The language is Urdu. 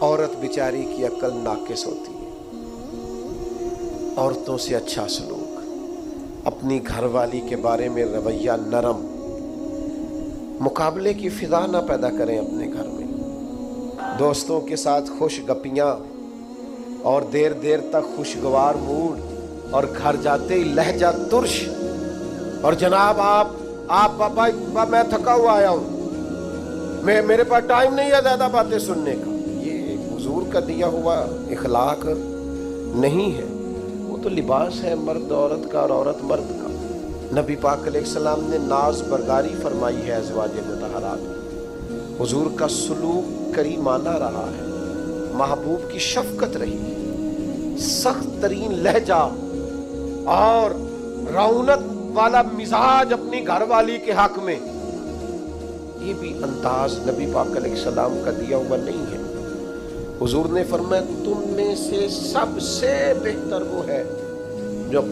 عورت بیچاری کی عقل ناقص ہوتی ہے. عورتوں سے اچھا سلوک، اپنی گھر والی کے بارے میں رویہ نرم، مقابلے کی فضا نہ پیدا کریں اپنے گھر میں. دوستوں کے ساتھ خوش گپیاں اور دیر دیر تک خوشگوار موڈ، اور گھر جاتے ہی لہجہ ترش، اور جناب آپ پاپا میں تھکا ہوا آیا ہوں، میرے پاس ٹائم نہیں ہے زیادہ باتیں سننے کا. یہ حضور کا دیا ہوا اخلاق نہیں ہے. وہ تو لباس ہے مرد عورت کا اور عورت مرد کا. نبی پاک علیہ السلام نے ناز برداری فرمائی ہے ازواج مطہرات. حضور کا سلوک کریمانہ رہا ہے، محبوب کی شفقت رہی ہے، سخت ترین لہجہ اور رعونت والا مزاج اپنی گھر والی کے حق میں. یہ بھی انداز نبی پاک علیہ السلام کا دیا ہوا نہیں ہے. حضور نے فرمایا تم میں سے سب سے بہتر وہ ہے جو